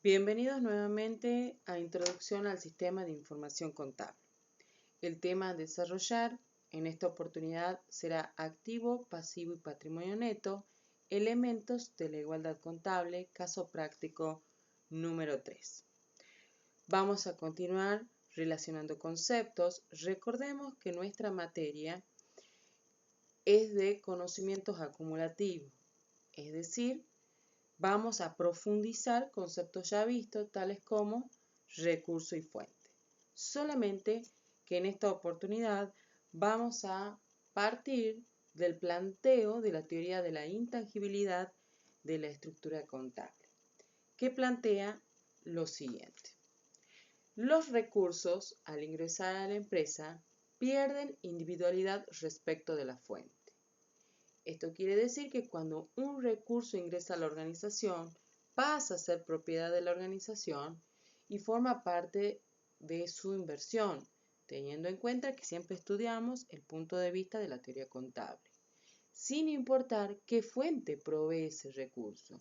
Bienvenidos nuevamente a Introducción al Sistema de Información Contable. El tema a desarrollar en esta oportunidad será activo, pasivo y patrimonio neto, elementos de la igualdad contable, caso práctico número 3. Vamos a continuar relacionando conceptos. Recordemos que nuestra materia es de conocimientos acumulativos, es decir, vamos a profundizar conceptos ya vistos, tales como recurso y fuente. Solamente que en esta oportunidad vamos a partir del planteo de la teoría de la intangibilidad de la estructura contable, que plantea lo siguiente. Los recursos, al ingresar a la empresa, pierden individualidad respecto de la fuente. Esto quiere decir que cuando un recurso ingresa a la organización, pasa a ser propiedad de la organización y forma parte de su inversión, teniendo en cuenta que siempre estudiamos el punto de vista de la teoría contable, sin importar qué fuente provee ese recurso.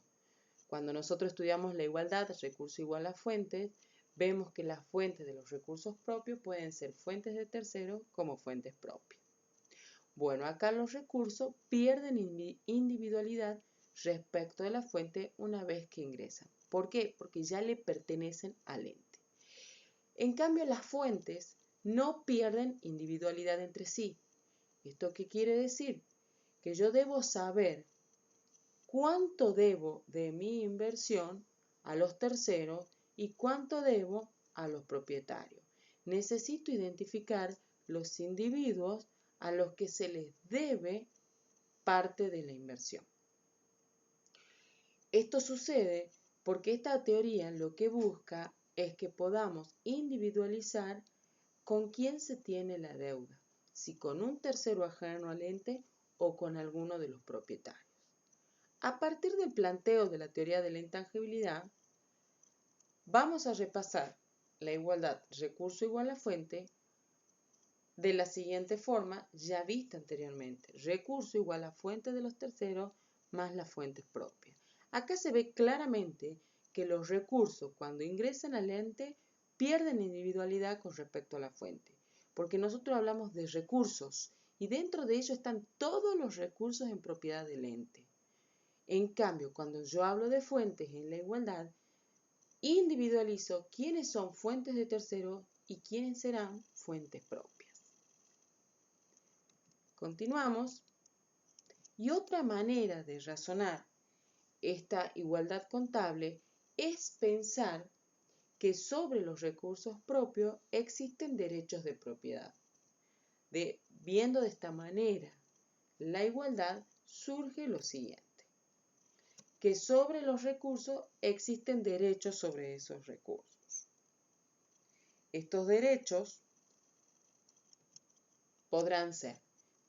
Cuando nosotros estudiamos la igualdad, recurso igual a fuentes, vemos que las fuentes de los recursos propios pueden ser fuentes de terceros como fuentes propias. Bueno, acá los recursos pierden individualidad respecto de la fuente una vez que ingresan. ¿Por qué? Porque ya le pertenecen al ente. En cambio, las fuentes no pierden individualidad entre sí. ¿Esto qué quiere decir? Que yo debo saber cuánto debo de mi inversión a los terceros y cuánto debo a los propietarios. Necesito identificar los individuos a los que se les debe parte de la inversión. Esto sucede porque esta teoría lo que busca es que podamos individualizar con quién se tiene la deuda, si con un tercero ajeno al ente o con alguno de los propietarios. A partir del planteo de la teoría de la intangibilidad, vamos a repasar la igualdad recurso igual a fuente de la siguiente forma, ya vista anteriormente. Recurso igual a fuente de los terceros más las fuentes propias. Acá se ve claramente que los recursos cuando ingresan al ente pierden individualidad con respecto a la fuente, porque nosotros hablamos de recursos y dentro de ellos están todos los recursos en propiedad del ente. En cambio, cuando yo hablo de fuentes en la igualdad, individualizo quiénes son fuentes de terceros y quiénes serán fuentes propias. Continuamos. Y otra manera de razonar esta igualdad contable es pensar que sobre los recursos propios existen derechos de propiedad. Viendo de esta manera la igualdad, surge lo siguiente, que sobre los recursos existen derechos sobre esos recursos. Estos derechos podrán ser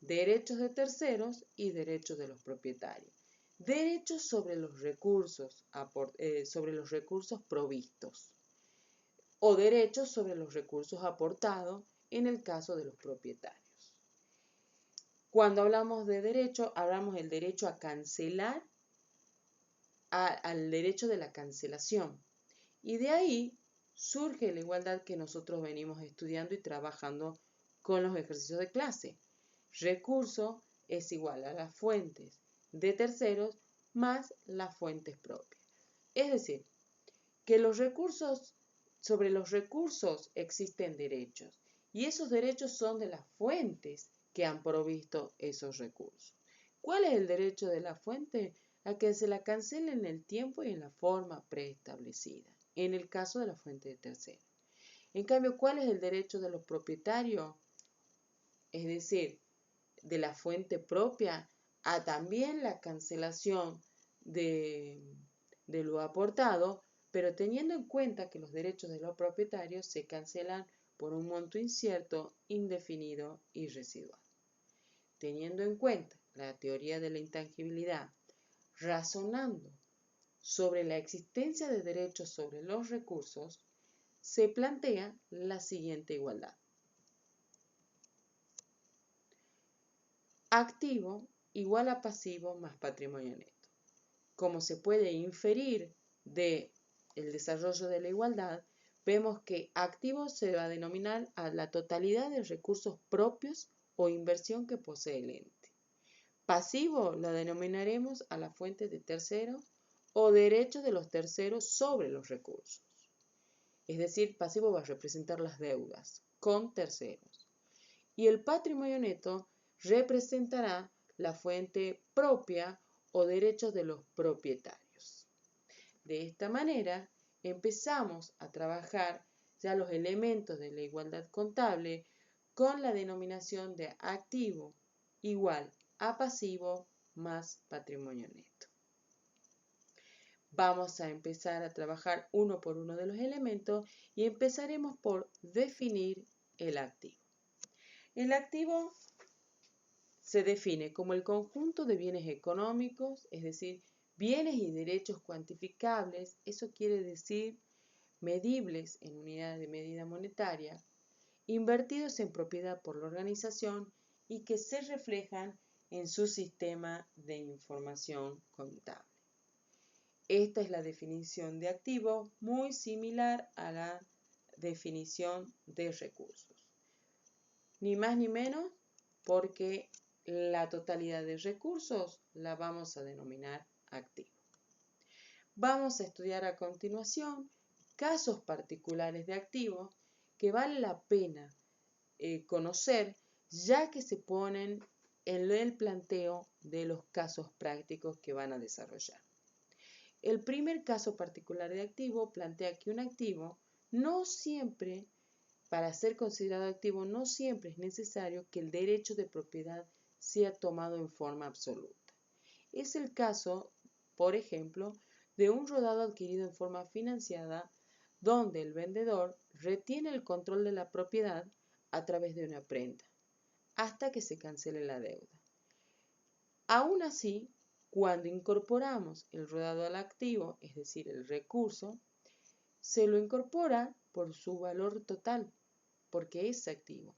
derechos de terceros y derechos de los propietarios. Derechos sobre los recursos provistos o derechos sobre los recursos aportados en el caso de los propietarios. Cuando hablamos de derecho, hablamos del derecho a cancelar, al derecho de la cancelación. Y de ahí surge la igualdad que nosotros venimos estudiando y trabajando con los ejercicios de clase. Recurso es igual a las fuentes de terceros más las fuentes propias. Es decir, que sobre los recursos existen derechos y esos derechos son de las fuentes que han provisto esos recursos. ¿Cuál es el derecho de la fuente? A que se la cancele en el tiempo y en la forma preestablecida, en el caso de la fuente de terceros. En cambio, ¿cuál es el derecho de los propietarios? Es decir, de la fuente propia a también la cancelación de lo aportado, pero teniendo en cuenta que los derechos de los propietarios se cancelan por un monto incierto, indefinido y residual. Teniendo en cuenta la teoría de la intangibilidad, razonando sobre la existencia de derechos sobre los recursos, se plantea la siguiente igualdad. Activo igual a pasivo más patrimonio neto. Como se puede inferir de el desarrollo de la igualdad, vemos que activo se va a denominar a la totalidad de recursos propios o inversión que posee el ente. Pasivo lo denominaremos a la fuente de terceros o derechos de los terceros sobre los recursos. Es decir, pasivo va a representar las deudas con terceros. Y el patrimonio neto representará la fuente propia o derechos de los propietarios. De esta manera, empezamos a trabajar ya los elementos de la igualdad contable con la denominación de activo igual a pasivo más patrimonio neto. Vamos a empezar a trabajar uno por uno de los elementos y empezaremos por definir el activo. El activo se define como el conjunto de bienes económicos, es decir, bienes y derechos cuantificables, eso quiere decir medibles en unidades de medida monetaria, invertidos en propiedad por la organización y que se reflejan en su sistema de información contable. Esta es la definición de activo, muy similar a la definición de recursos. Ni más ni menos porque la totalidad de recursos la vamos a denominar activo. Vamos a estudiar a continuación casos particulares de activos que vale la pena conocer, ya que se ponen en el planteo de los casos prácticos que van a desarrollar. El primer caso particular de activo plantea que un activo no siempre, para ser considerado activo, no siempre es necesario que el derecho de propiedad sea tomado en forma absoluta. Es el caso, por ejemplo, de un rodado adquirido en forma financiada, donde el vendedor retiene el control de la propiedad a través de una prenda, hasta que se cancele la deuda. Aún así, cuando incorporamos el rodado al activo, es decir, el recurso, se lo incorpora por su valor total, porque es activo.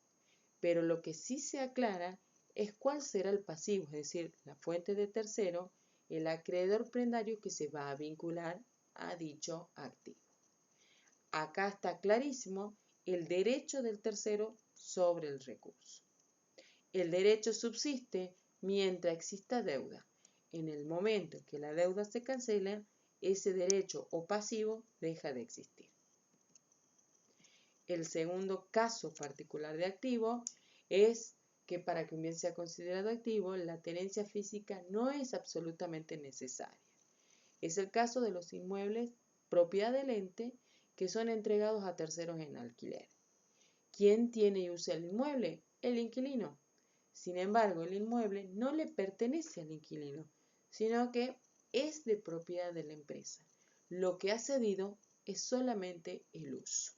Pero lo que sí se aclara es cuál será el pasivo, es decir, la fuente de tercero, el acreedor prendario que se va a vincular a dicho activo. Acá está clarísimo el derecho del tercero sobre el recurso. El derecho subsiste mientras exista deuda. En el momento en que la deuda se cancela, ese derecho o pasivo deja de existir. El segundo caso particular de activo es que para que un bien sea considerado activo, la tenencia física no es absolutamente necesaria. Es el caso de los inmuebles propiedad del ente que son entregados a terceros en alquiler. ¿Quién tiene y usa el inmueble? El inquilino. Sin embargo, el inmueble no le pertenece al inquilino, sino que es de propiedad de la empresa. Lo que ha cedido es solamente el uso.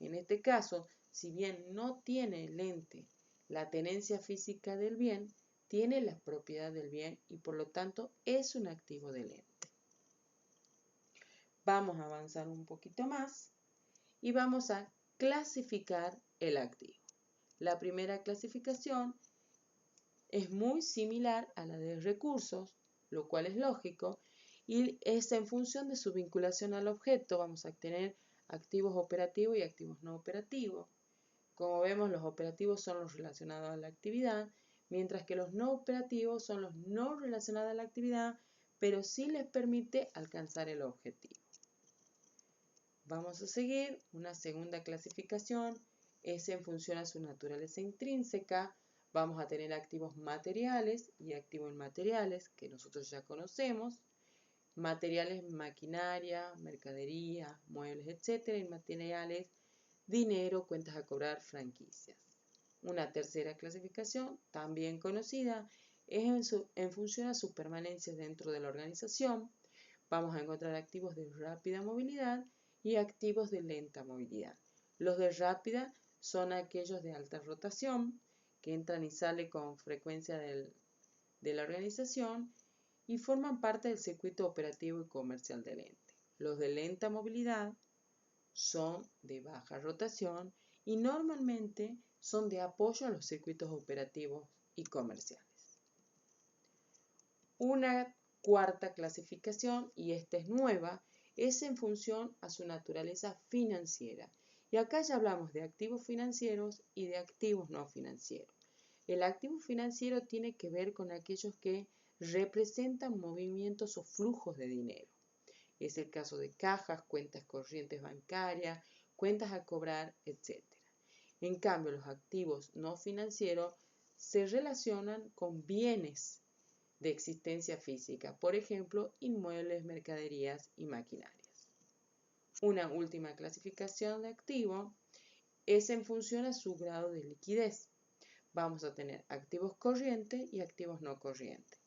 En este caso, si bien no tiene el ente la tenencia física del bien, tiene la propiedad del bien y por lo tanto es un activo del ente. Vamos a avanzar un poquito más y vamos a clasificar el activo. La primera clasificación es muy similar a la de recursos, lo cual es lógico, y es en función de su vinculación al objeto. Vamos a tener activos operativos y activos no operativos. Como vemos, los operativos son los relacionados a la actividad, mientras que los no operativos son los no relacionados a la actividad, pero sí les permite alcanzar el objetivo. Vamos a seguir una segunda clasificación, es en función a su naturaleza intrínseca. Vamos a tener activos materiales y activos inmateriales, que nosotros ya conocemos. Materiales, maquinaria, mercadería, muebles, etc. Inmateriales, dinero, cuentas a cobrar, franquicias. Una tercera clasificación, también conocida, es en función a su permanencia dentro de la organización. Vamos a encontrar activos de rápida movilidad y activos de lenta movilidad. Los de rápida son aquellos de alta rotación, que entran y salen con frecuencia de la organización y forman parte del circuito operativo y comercial del ente. Los de lenta movilidad son de baja rotación y normalmente son de apoyo a los circuitos operativos y comerciales. Una cuarta clasificación, y esta es nueva, es en función a su naturaleza financiera. Y acá ya hablamos de activos financieros y de activos no financieros. El activo financiero tiene que ver con aquellos que representan movimientos o flujos de dinero. Es el caso de cajas, cuentas corrientes bancarias, cuentas a cobrar, etc. En cambio, los activos no financieros se relacionan con bienes de existencia física, por ejemplo, inmuebles, mercaderías y maquinarias. Una última clasificación de activo es en función a su grado de liquidez. Vamos a tener activos corrientes y activos no corrientes.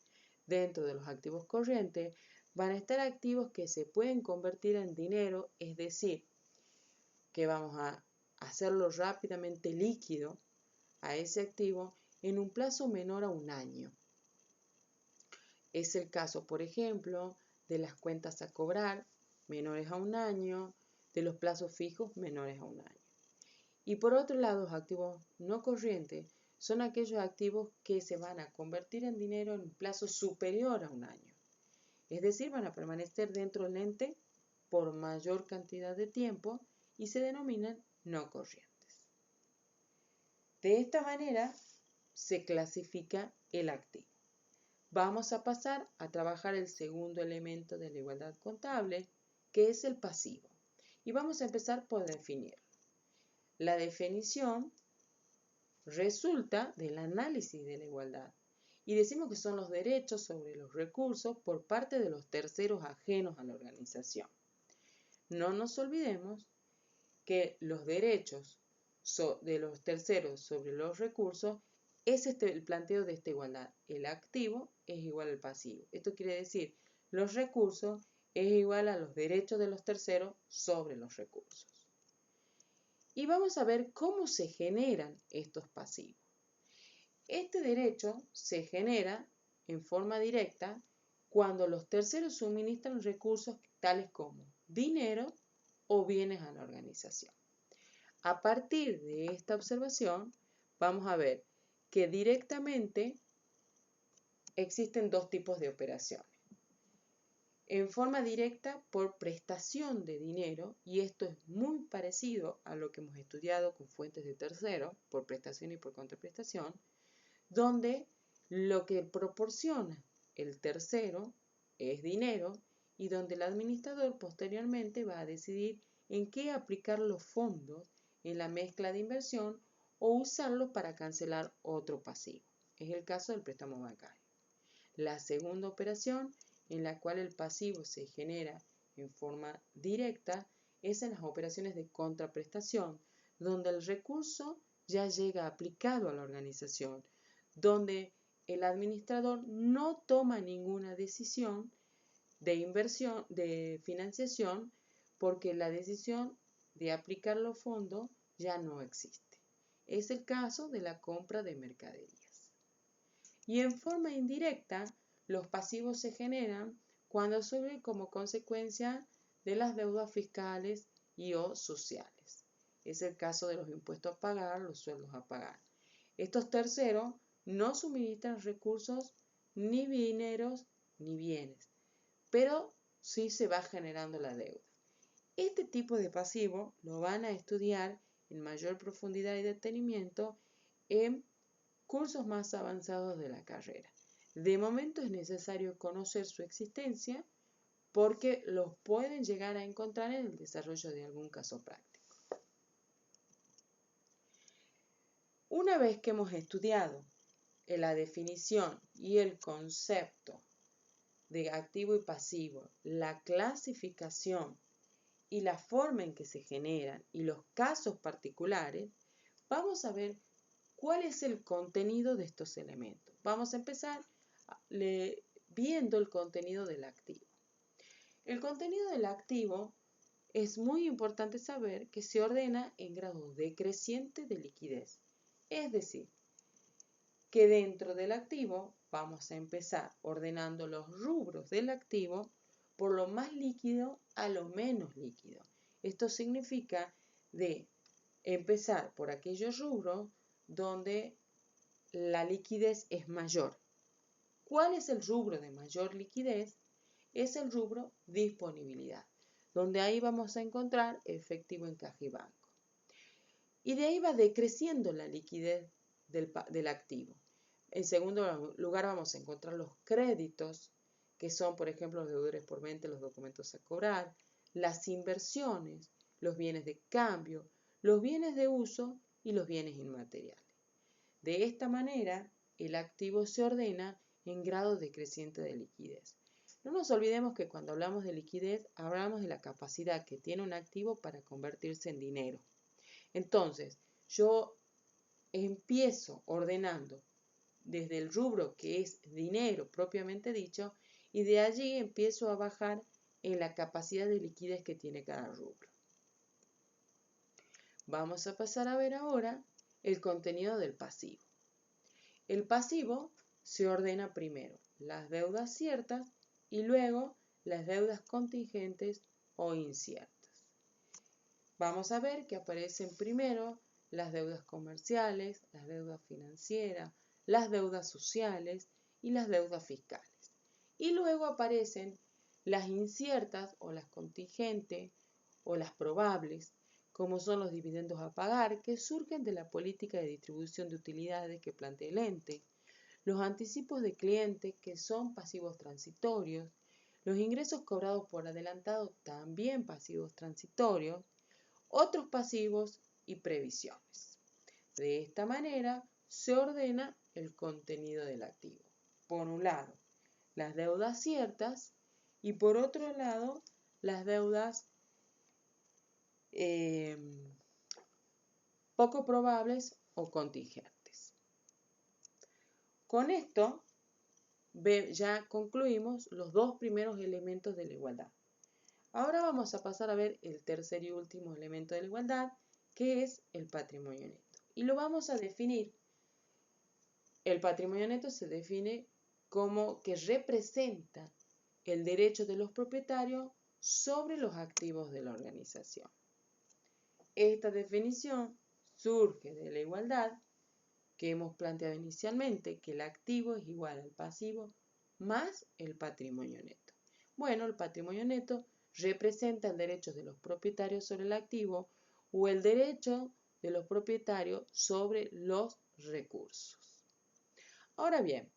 Dentro de los activos corrientes van a estar activos que se pueden convertir en dinero, es decir, que vamos a hacerlo rápidamente líquido a ese activo en un plazo menor a un año. Es el caso, por ejemplo, de las cuentas a cobrar menores a un año, de los plazos fijos menores a un año. Y por otro lado, los activos no corrientes son aquellos activos que se van a convertir en dinero en un plazo superior a un año. Es decir, van a permanecer dentro del ente por mayor cantidad de tiempo y se denominan no corrientes. De esta manera se clasifica el activo. Vamos a pasar a trabajar el segundo elemento de la igualdad contable, que es el pasivo. Y vamos a empezar por definirlo. La definición resulta del análisis de la igualdad y decimos que son los derechos sobre los recursos por parte de los terceros ajenos a la organización. No nos olvidemos que los derechos de los terceros sobre los recursos es el planteo de esta igualdad. El activo es igual al pasivo. Esto quiere decir, los recursos es igual a los derechos de los terceros sobre los recursos. Y vamos a ver cómo se generan estos pasivos. Este derecho se genera en forma directa cuando los terceros suministran recursos tales como dinero o bienes a la organización. A partir de esta observación, vamos a ver que directamente existen dos tipos de operaciones. En forma directa por prestación de dinero, y esto es muy parecido a lo que hemos estudiado con fuentes de tercero, por prestación y por contraprestación, donde lo que proporciona el tercero es dinero y donde el administrador posteriormente va a decidir en qué aplicar los fondos en la mezcla de inversión o usarlos para cancelar otro pasivo. Es el caso del préstamo bancario. La segunda operación, en la cual el pasivo se genera en forma directa, es en las operaciones de contraprestación, donde el recurso ya llega aplicado a la organización, donde el administrador no toma ninguna decisión de inversión, de financiación, porque la decisión de aplicar los fondos ya no existe. Es el caso de la compra de mercaderías. Y en forma indirecta, los pasivos se generan cuando surgen como consecuencia de las deudas fiscales y o sociales. Es el caso de los impuestos a pagar, los sueldos a pagar. Estos terceros no suministran recursos ni dineros ni bienes, pero sí se va generando la deuda. Este tipo de pasivo lo van a estudiar en mayor profundidad y detenimiento en cursos más avanzados de la carrera. De momento es necesario conocer su existencia porque los pueden llegar a encontrar en el desarrollo de algún caso práctico. Una vez que hemos estudiado la definición y el concepto de activo y pasivo, la clasificación y la forma en que se generan y los casos particulares, vamos a ver cuál es el contenido de estos elementos. Vamos a empezar viendo el contenido del activo. El contenido del activo es muy importante saber que se ordena en grado decreciente de liquidez. Es decir, que dentro del activo vamos a empezar ordenando los rubros del activo por lo más líquido a lo menos líquido. Esto significa de empezar por aquellos rubros donde la liquidez es mayor. ¿Cuál es el rubro de mayor liquidez? Es el rubro disponibilidad. donde ahí vamos a encontrar efectivo en caja y banco. Y de ahí va decreciendo la liquidez del activo. En segundo lugar vamos a encontrar los créditos, que son, por ejemplo, los deudores por venta, los documentos a cobrar, las inversiones, los bienes de cambio, los bienes de uso y los bienes inmateriales. De esta manera, el activo se ordena en grado decreciente de liquidez. No nos olvidemos que cuando hablamos de liquidez, hablamos de la capacidad que tiene un activo para convertirse en dinero. Entonces, yo empiezo ordenando desde el rubro que es dinero propiamente dicho, y de allí empiezo a bajar en la capacidad de liquidez que tiene cada rubro. Vamos a pasar a ver ahora el contenido del pasivo. El pasivo se ordena primero las deudas ciertas y luego las deudas contingentes o inciertas. Vamos a ver que aparecen primero las deudas comerciales, las deudas financieras, las deudas sociales y las deudas fiscales. Y luego aparecen las inciertas o las contingentes o las probables, como son los dividendos a pagar, que surgen de la política de distribución de utilidades que plantea el ente, los anticipos de clientes, que son pasivos transitorios, los ingresos cobrados por adelantado, también pasivos transitorios, otros pasivos y previsiones. De esta manera se ordena el contenido del activo. Por un lado, las deudas ciertas y por otro lado, las deudas poco probables o contingentes. Con esto ya concluimos los dos primeros elementos de la igualdad. Ahora vamos a pasar a ver el tercer y último elemento de la igualdad, que es el patrimonio neto. Y lo vamos a definir. El patrimonio neto se define como que representa el derecho de los propietarios sobre los activos de la organización. Esta definición surge de la igualdad que hemos planteado inicialmente, que el activo es igual al pasivo más el patrimonio neto. Bueno, el patrimonio neto representa el derecho de los propietarios sobre el activo o el derecho de los propietarios sobre los recursos. Ahora bien,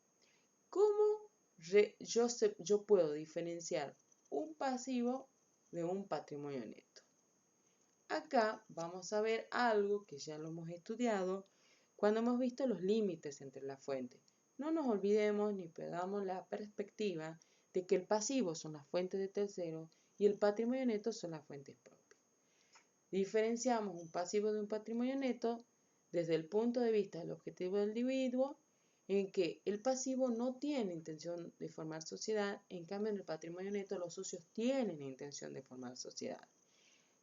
¿cómo yo puedo diferenciar un pasivo de un patrimonio neto? Acá vamos a ver algo que ya lo hemos estudiado cuando hemos visto los límites entre las fuentes. No nos olvidemos ni perdamos la perspectiva de que el pasivo son las fuentes de terceros y el patrimonio neto son las fuentes propias. Diferenciamos un pasivo de un patrimonio neto desde el punto de vista del objetivo del individuo, en que el pasivo no tiene intención de formar sociedad, en cambio en el patrimonio neto los socios tienen intención de formar sociedad.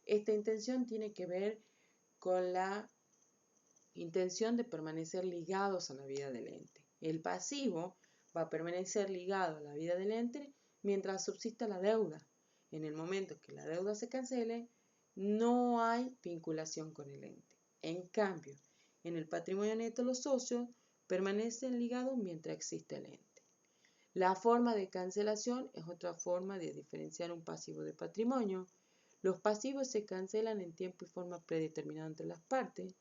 Esta intención tiene que ver con la intención de permanecer ligados a la vida del ente. El pasivo va a permanecer ligado a la vida del ente mientras subsista la deuda. En el momento que la deuda se cancele, no hay vinculación con el ente. En cambio, en el patrimonio neto los socios permanecen ligados mientras existe el ente. La forma de cancelación es otra forma de diferenciar un pasivo de patrimonio. Los pasivos se cancelan en tiempo y forma predeterminado entre las partes,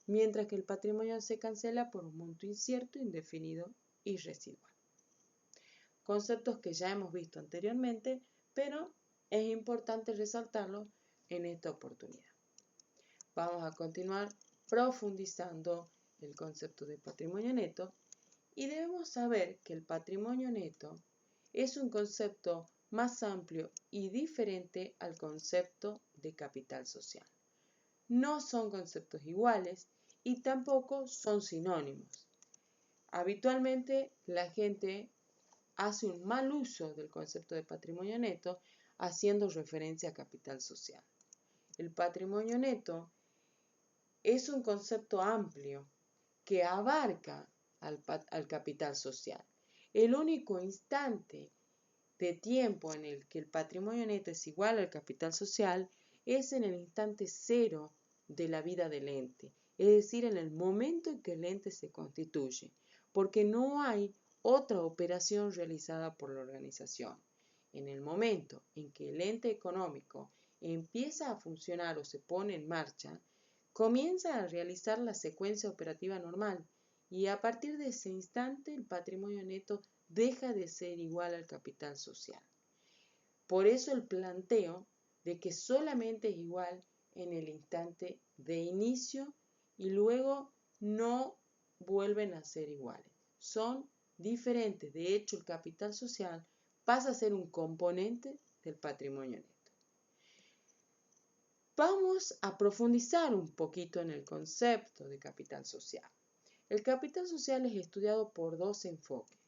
mientras que el patrimonio se cancela por un monto incierto, indefinido y residual. Conceptos que ya hemos visto anteriormente, pero es importante resaltarlos en esta oportunidad. Vamos a continuar profundizando el concepto de patrimonio neto y debemos saber que el patrimonio neto es un concepto más amplio y diferente al concepto de capital social. No son conceptos iguales y tampoco son sinónimos. Habitualmente la gente hace un mal uso del concepto de patrimonio neto haciendo referencia a capital social. El patrimonio neto es un concepto amplio que abarca al capital social. El único instante de tiempo en el que el patrimonio neto es igual al capital social es en el instante cero de la vida del ente, es decir, en el momento en que el ente se constituye, porque no hay otra operación realizada por la organización. En el momento en que el ente económico empieza a funcionar o se pone en marcha, comienza a realizar la secuencia operativa normal y a partir de ese instante el patrimonio neto deja de ser igual al capital social. Por eso el planteo de que solamente es igual en el instante de inicio y luego no vuelven a ser iguales. Son diferentes. De hecho, el capital social pasa a ser un componente del patrimonio neto. Vamos a profundizar un poquito en el concepto de capital social. El capital social es estudiado por dos enfoques.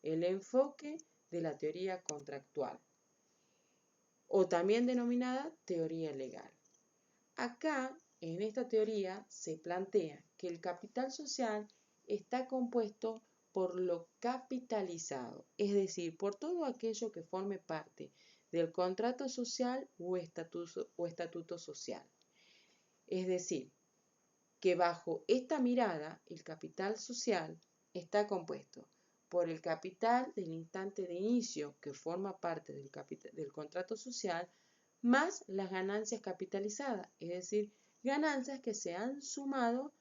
El enfoque de la teoría contractual, o también denominada teoría legal. Acá, en esta teoría, se plantea que el capital social está compuesto por lo capitalizado, es decir, por todo aquello que forme parte del contrato social o estatuto social. Es decir, que bajo esta mirada, el capital social está compuesto por el capital del instante de inicio que forma parte del contrato social, más las ganancias capitalizadas, es decir, ganancias que se han sumado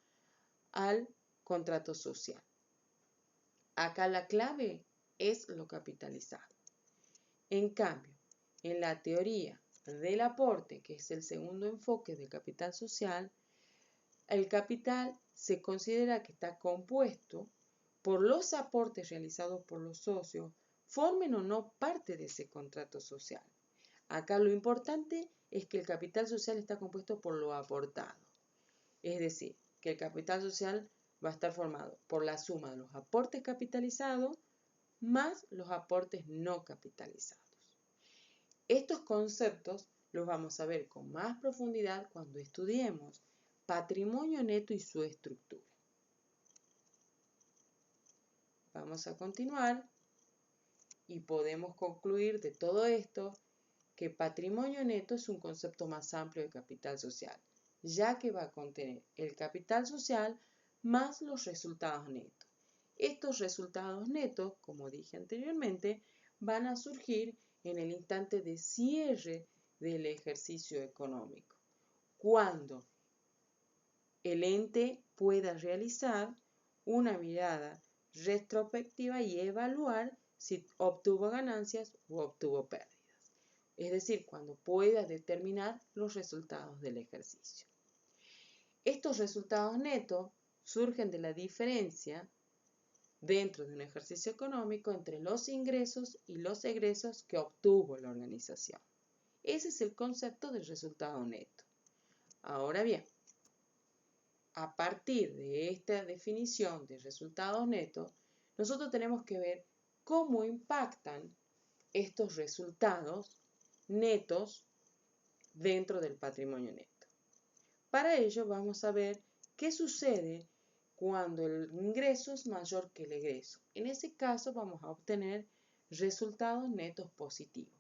al contrato social. Acá la clave es lo capitalizado. En cambio, en la teoría del aporte, que es el segundo enfoque del capital social, el capital se considera que está compuesto por los aportes realizados por los socios, formen o no parte de ese contrato social. Acá lo importante es que el capital social está compuesto por lo aportado. Es decir, que el capital social va a estar formado por la suma de los aportes capitalizados más los aportes no capitalizados. Estos conceptos los vamos a ver con más profundidad cuando estudiemos patrimonio neto y su estructura. Vamos a continuar y podemos concluir de todo esto que patrimonio neto es un concepto más amplio de capital social, ya que va a contener el capital social más los resultados netos. Estos resultados netos, como dije anteriormente, van a surgir en el instante de cierre del ejercicio económico, cuando el ente pueda realizar una mirada retrospectiva y evaluar si obtuvo ganancias o obtuvo pérdidas. Es decir, cuando pueda determinar los resultados del ejercicio. Estos resultados netos surgen de la diferencia dentro de un ejercicio económico entre los ingresos y los egresos que obtuvo la organización. Ese es el concepto del resultado neto. Ahora bien, a partir de esta definición de resultados netos, nosotros tenemos que ver cómo impactan estos resultados netos dentro del patrimonio neto. Para ello vamos a ver qué sucede cuando el ingreso es mayor que el egreso. En ese caso vamos a obtener resultados netos positivos,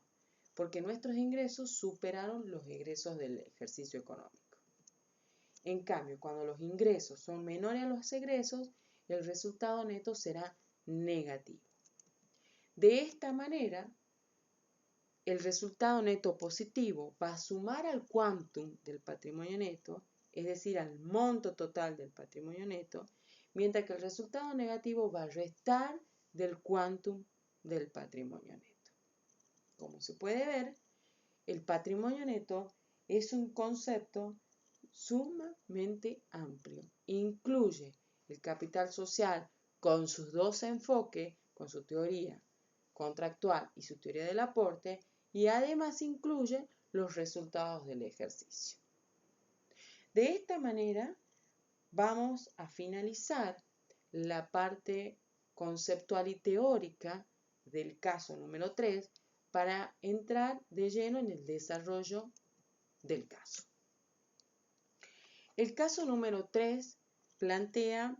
porque nuestros ingresos superaron los egresos del ejercicio económico. En cambio, cuando los ingresos son menores a los egresos, el resultado neto será negativo. De esta manera, el resultado neto positivo va a sumar al quantum del patrimonio neto, es decir, al monto total del patrimonio neto, mientras que el resultado negativo va a restar del quantum del patrimonio neto. Como se puede ver, el patrimonio neto es un concepto sumamente amplio. Incluye el capital social con sus dos enfoques, con su teoría contractual y su teoría del aporte, y además incluye los resultados del ejercicio. De esta manera vamos a finalizar la parte conceptual y teórica del caso número 3 para entrar de lleno en el desarrollo del caso. El caso número 3 plantea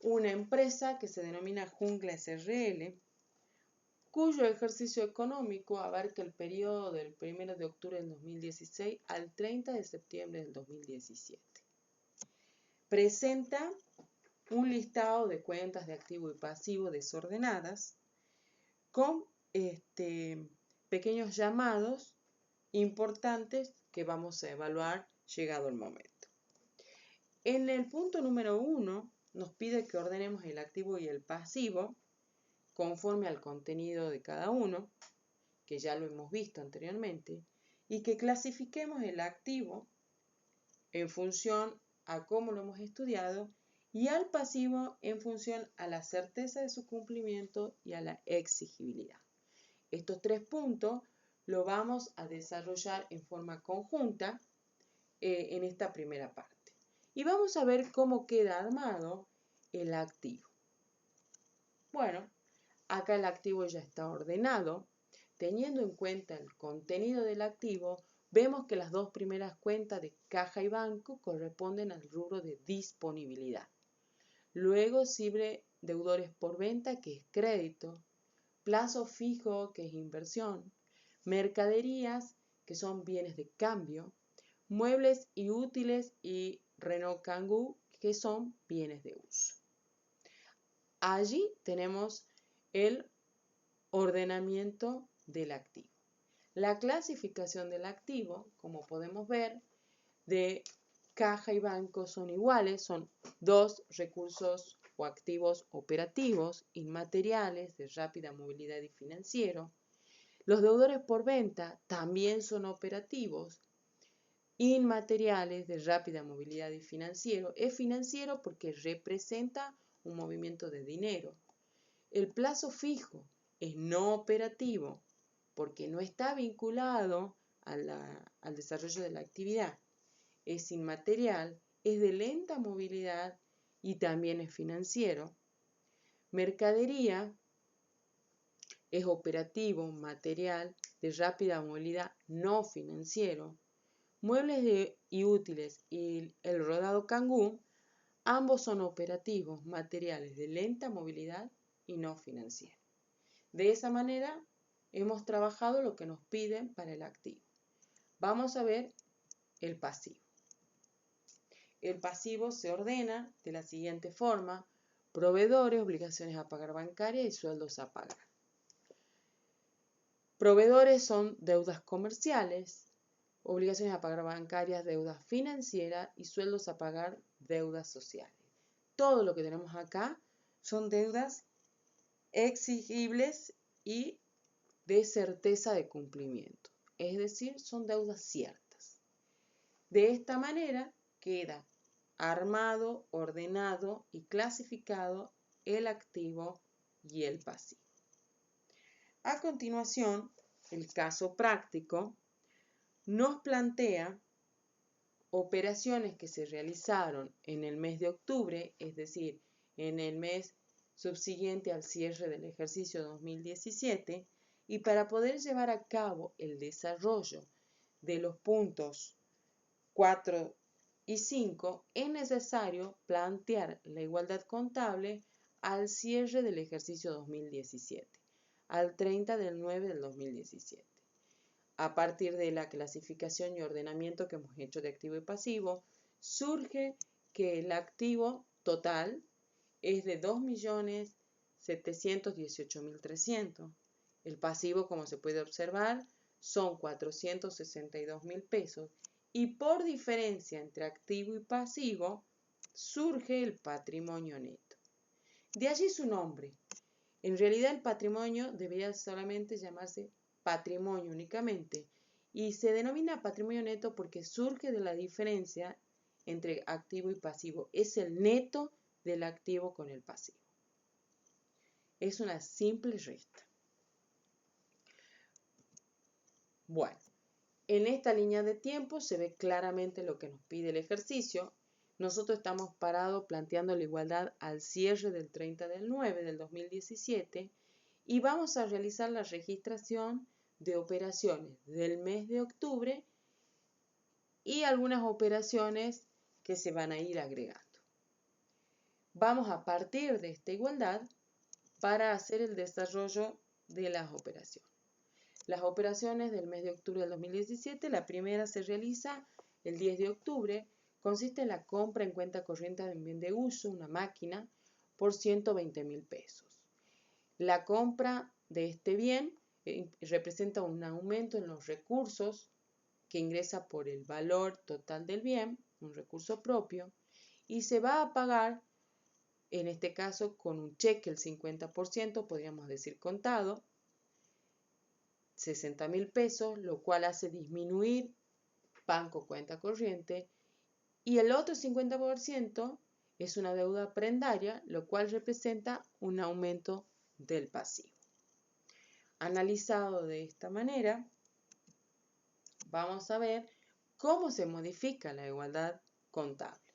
una empresa que se denomina Jungla SRL, cuyo ejercicio económico abarca el periodo del 1 de octubre del 2016 al 30 de septiembre del 2017. Presenta un listado de cuentas de activo y pasivo desordenadas con pequeños llamados importantes que vamos a evaluar llegado el momento. En el punto número 1 nos pide que ordenemos el activo y el pasivo conforme al contenido de cada uno, que ya lo hemos visto anteriormente, y que clasifiquemos el activo en función a cómo lo hemos estudiado y al pasivo en función a la certeza de su cumplimiento y a la exigibilidad. Estos 3 puntos lo vamos a desarrollar en forma conjunta en esta primera parte. Y vamos a ver cómo queda armado el activo. Bueno, acá el activo ya está ordenado. Teniendo en cuenta el contenido del activo, vemos que las 2 primeras cuentas de caja y banco corresponden al rubro de disponibilidad. Luego sigue deudores por venta, que es crédito, plazo fijo, que es inversión, mercaderías, que son bienes de cambio, muebles y útiles y Renault Kangoo, que son bienes de uso. Allí tenemos el ordenamiento del activo. La clasificación del activo, como podemos ver, de caja y banco son iguales, son 2 recursos o activos operativos, inmateriales, de rápida movilidad y financiero. Los deudores por venta también son operativos, inmateriales, de rápida movilidad y financiero. Es financiero porque representa un movimiento de dinero. El plazo fijo es no operativo porque no está vinculado al desarrollo de la actividad. Es inmaterial, es de lenta movilidad y también es financiero. Mercadería es operativo, material, de rápida movilidad, no financiero. Muebles y útiles y el rodado Kangoo, ambos son operativos, materiales de lenta movilidad y no financiero. De esa manera hemos trabajado lo que nos piden para el activo. Vamos a ver el pasivo. El pasivo se ordena de la siguiente forma: proveedores, obligaciones a pagar bancarias y sueldos a pagar. Proveedores son deudas comerciales, obligaciones a pagar bancarias, deudas financieras y sueldos a pagar, deudas sociales. Todo lo que tenemos acá son deudas exigibles y de certeza de cumplimiento, es decir, son deudas ciertas. De esta manera queda armado, ordenado y clasificado el activo y el pasivo. A continuación, el caso práctico nos plantea operaciones que se realizaron en el mes de octubre, es decir, en el mes subsiguiente al cierre del ejercicio 2017, y para poder llevar a cabo el desarrollo de los puntos 4 y 5, es necesario plantear la igualdad contable al cierre del ejercicio 2017, al 30 del 9 del 2017. A partir de la clasificación y ordenamiento que hemos hecho de activo y pasivo, surge que el activo total es de 2.718.300. El pasivo, como se puede observar, son 462.000 pesos. Y por diferencia entre activo y pasivo, surge el patrimonio neto. De allí su nombre. En realidad el patrimonio debería solamente llamarse patrimonio únicamente, y se denomina patrimonio neto porque surge de la diferencia entre activo y pasivo. Es el neto del activo con el pasivo. Es una simple resta. Bueno, en esta línea de tiempo se ve claramente lo que nos pide el ejercicio. Nosotros estamos parados planteando la igualdad al cierre del 30 del 9 del 2017 y vamos a realizar la registración de operaciones del mes de octubre y algunas operaciones que se van a ir agregando. Vamos a partir de esta igualdad para hacer el desarrollo de las operaciones. Las operaciones del mes de octubre del 2017, la primera se realiza el 10 de octubre, consiste en la compra en cuenta corriente de un bien de uso, una máquina, por 120.000 pesos. La compra de este bien representa un aumento en los recursos que ingresa por el valor total del bien, un recurso propio, y se va a pagar, en este caso, con un cheque el 50%, podríamos decir contado, 60.000 pesos, lo cual hace disminuir banco cuenta corriente, y el otro 50% es una deuda prendaria, lo cual representa un aumento del pasivo. Analizado de esta manera, vamos a ver cómo se modifica la igualdad contable.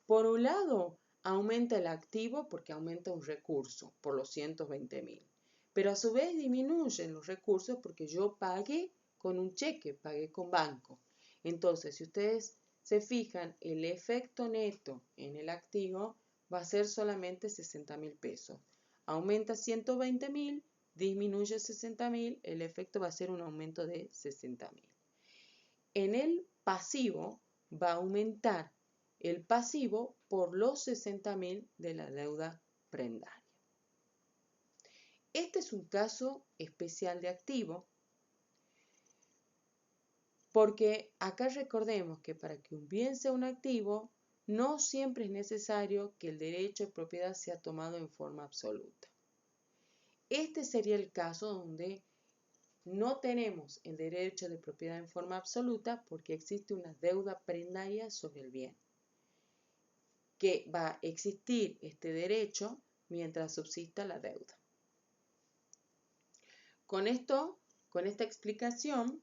Por un lado, aumenta el activo porque aumenta un recurso por los 120.000, pero a su vez disminuyen los recursos porque yo pagué con un cheque, pagué con banco. Entonces, si ustedes se fijan, el efecto neto en el activo va a ser solamente 60.000 pesos. Aumenta 120.000, disminuye 60.000, el efecto va a ser un aumento de 60.000. En el pasivo va a aumentar el pasivo por los 60.000 de la deuda prendaria. Este es un caso especial de activo porque acá recordemos que para que un bien sea un activo, no siempre es necesario que el derecho de propiedad sea tomado en forma absoluta. Este sería el caso donde no tenemos el derecho de propiedad en forma absoluta porque existe una deuda prendaria sobre el bien, que va a existir este derecho mientras subsista la deuda. Con esta explicación,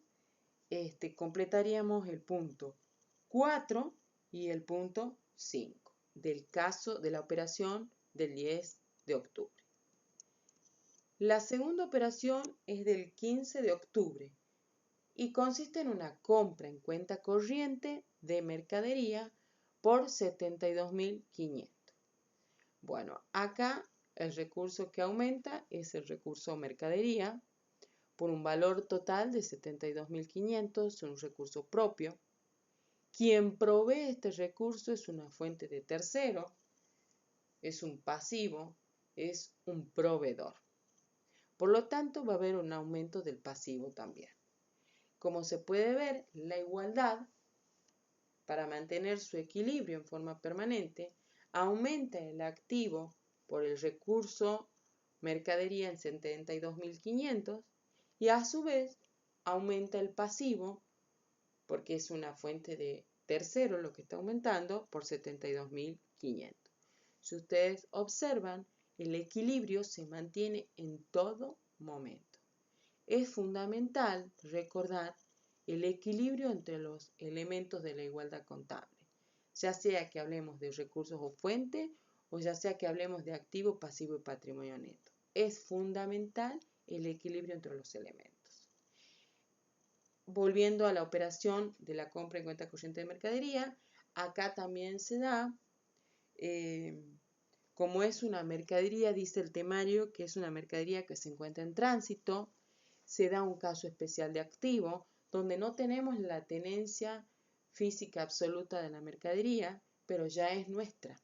completaríamos el punto 4 y el punto 5 del caso de la operación del 10 de octubre. La segunda operación es del 15 de octubre y consiste en una compra en cuenta corriente de mercadería por 72.500. Bueno, acá el recurso que aumenta es el recurso mercadería por un valor total de 72.500, un recurso propio. Quien provee este recurso es una fuente de tercero, es un pasivo, es un proveedor. Por lo tanto, va a haber un aumento del pasivo también. Como se puede ver, la igualdad, para mantener su equilibrio en forma permanente, aumenta el activo por el recurso mercadería en 72.500 y a su vez aumenta el pasivo porque es una fuente de tercero lo que está aumentando por 72.500. Si ustedes observan, el equilibrio se mantiene en todo momento. Es fundamental recordar el equilibrio entre los elementos de la igualdad contable, ya sea que hablemos de recursos o fuente o ya sea que hablemos de activo, pasivo y patrimonio neto. Es fundamental el equilibrio entre los elementos. Volviendo a la operación de la compra en cuenta corriente de mercadería, acá también se da, como es una mercadería, dice el temario que es una mercadería que se encuentra en tránsito, se da un caso especial de activo, donde no tenemos la tenencia física absoluta de la mercadería, pero ya es nuestra.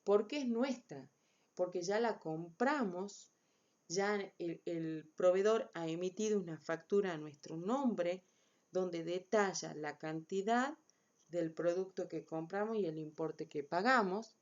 ¿Por qué es nuestra? Porque ya la compramos, ya el proveedor ha emitido una factura a nuestro nombre donde detalla la cantidad del producto que compramos y el importe que pagamos.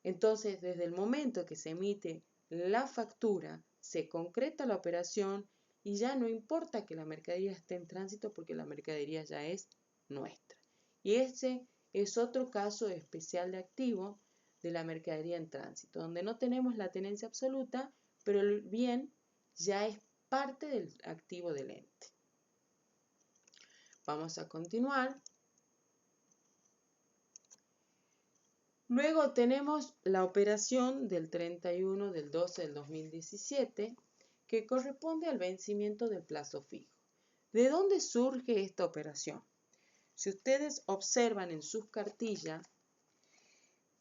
Entonces, desde el momento que se emite la factura, se concreta la operación y ya no importa que la mercadería esté en tránsito porque la mercadería ya es nuestra. Y ese es otro caso especial de activo de la mercadería en tránsito, donde no tenemos la tenencia absoluta, pero el bien ya es parte del activo del ente. Vamos a continuar. Luego tenemos la operación del 31 del 12 del 2017, que corresponde al vencimiento del plazo fijo. ¿De dónde surge esta operación? Si ustedes observan en sus cartillas,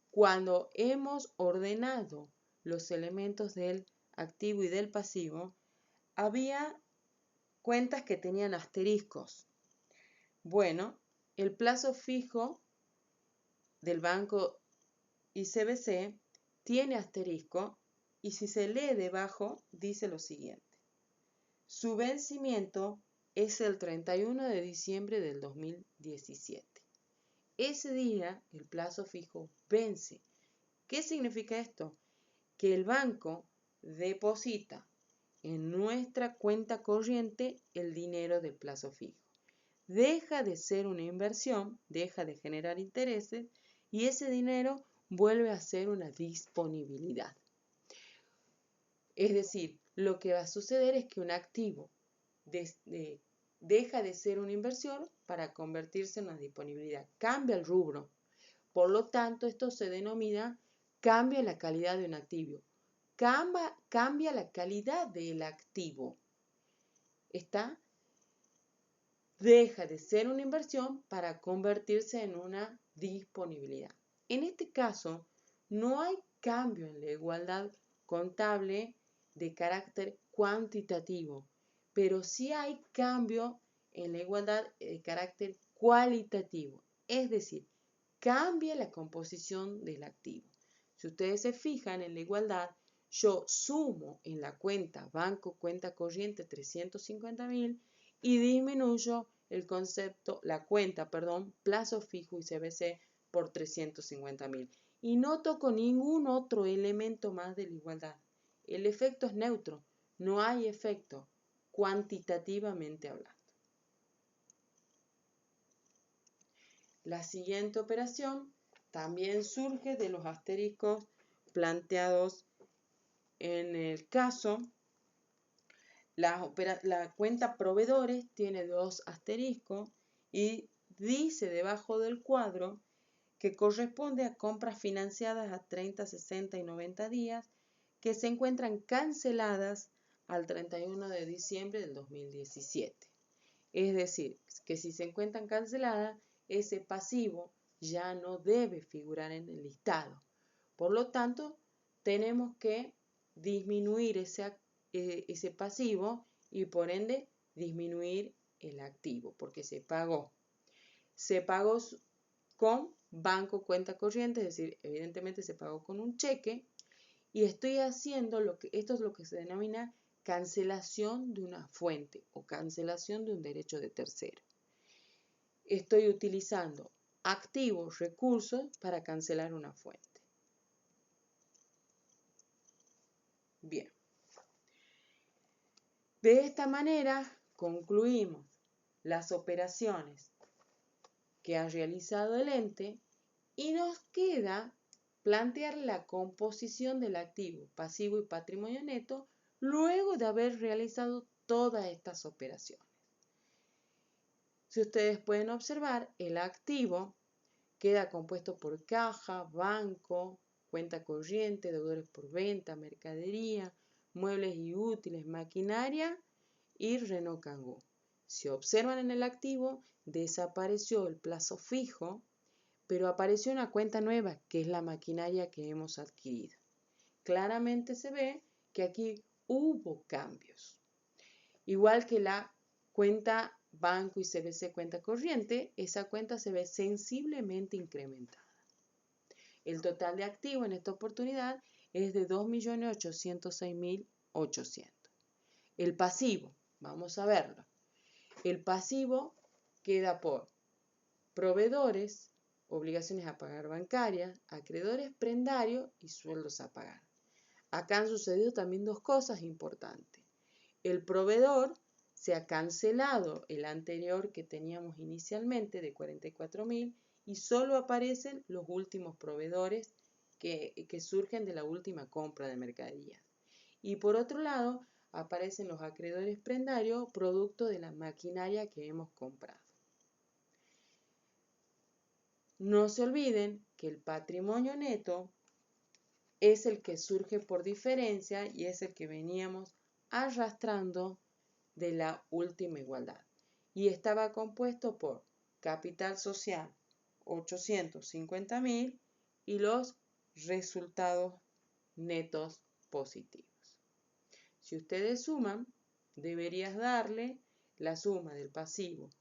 cuando hemos ordenado los elementos del activo y del pasivo, había cuentas que tenían asteriscos. Bueno, el plazo fijo del banco ICBC tiene asterisco y si se lee debajo dice lo siguiente: su vencimiento es el 31 de diciembre del 2017. Ese día el plazo fijo vence. ¿Qué significa esto? Que el banco deposita en nuestra cuenta corriente el dinero del plazo fijo. Deja de ser una inversión, deja de generar intereses y ese dinero vuelve a ser una disponibilidad. Es decir, lo que va a suceder es que un activo deja de ser una inversión para convertirse en una disponibilidad. Cambia el rubro. Por lo tanto, esto se denomina cambia la calidad de un activo. Cambia la calidad del activo. Deja de ser una inversión para convertirse en una disponibilidad. En este caso, no hay cambio en la igualdad contable de carácter cuantitativo, pero sí hay cambio en la igualdad de carácter cualitativo, es decir, cambia la composición del activo. Si ustedes se fijan en la igualdad, yo sumo en la cuenta banco, cuenta corriente 350.000 y disminuyo la cuenta, plazo fijo y CBC por 350.000. Y no toco ningún otro elemento más de la igualdad. El efecto es neutro, no hay efecto cuantitativamente hablando. La siguiente operación también surge de los asteriscos planteados en el caso. La cuenta proveedores tiene 2 asteriscos y dice debajo del cuadro que corresponde a compras financiadas a 30, 60 y 90 días que se encuentran canceladas al 31 de diciembre del 2017. Es decir, que si se encuentran canceladas, ese pasivo ya no debe figurar en el listado. Por lo tanto, tenemos que disminuir ese pasivo y por ende disminuir el activo porque se pagó. Se pagó con banco cuenta corriente, es decir, evidentemente se pagó con un cheque y estoy haciendo esto es lo que se denomina cancelación de una fuente o cancelación de un derecho de tercero. Estoy utilizando activos, recursos para cancelar una fuente. Bien. De esta manera concluimos las operaciones que ha realizado el ente y nos queda plantear la composición del activo, pasivo y patrimonio neto luego de haber realizado todas estas operaciones. Si ustedes pueden observar, el activo queda compuesto por caja, banco, cuenta corriente, deudores por venta, mercadería, muebles y útiles, maquinaria y Renault Kangoo. Si observan en el activo, desapareció el plazo fijo, pero apareció una cuenta nueva, que es la maquinaria que hemos adquirido. Claramente se ve que aquí hubo cambios. Igual que la cuenta banco y CBC cuenta corriente, esa cuenta se ve sensiblemente incrementada. El total de activos en esta oportunidad es de 2.806.800. El pasivo, vamos a verlo. El pasivo queda por proveedores, obligaciones a pagar bancarias, acreedores prendarios y sueldos a pagar. Acá han sucedido también 2 cosas importantes. El proveedor se ha cancelado el anterior que teníamos inicialmente de 44.000 y solo aparecen los últimos proveedores que surgen de la última compra de mercaderías. Y por otro lado, aparecen los acreedores prendarios producto de la maquinaria que hemos comprado. No se olviden que el patrimonio neto es el que surge por diferencia y es el que veníamos arrastrando de la última igualdad. Y estaba compuesto por capital social 850.000 y los resultados netos positivos. Si ustedes suman, deberías darle la suma del pasivo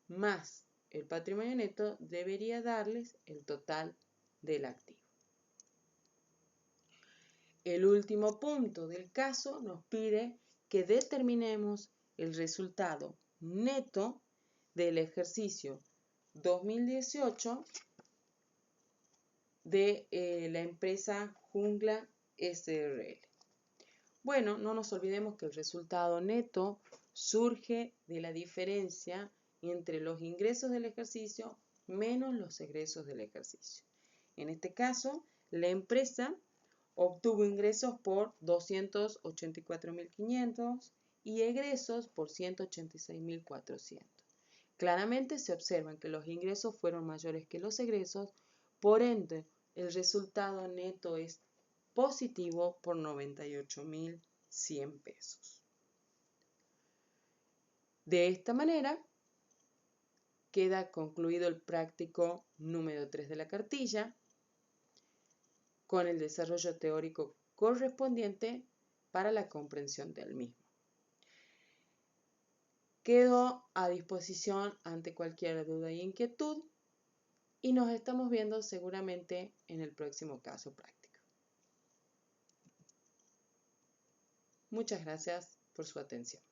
más el patrimonio neto, debería darles el total del activo. El último punto del caso nos pide que determinemos el resultado neto del ejercicio 2018 de la empresa Jungla SRL. Bueno, no nos olvidemos que el resultado neto surge de la diferencia entre los ingresos del ejercicio menos los egresos del ejercicio. En este caso, la empresa obtuvo ingresos por 284.500 y egresos por 186.400. Claramente se observan que los ingresos fueron mayores que los egresos, por ende, el resultado neto es positivo por 98.100 pesos. De esta manera, queda concluido el práctico número 3 de la cartilla, con el desarrollo teórico correspondiente para la comprensión del mismo. Quedo a disposición ante cualquier duda y inquietud y nos estamos viendo seguramente en el próximo caso práctico. Muchas gracias por su atención.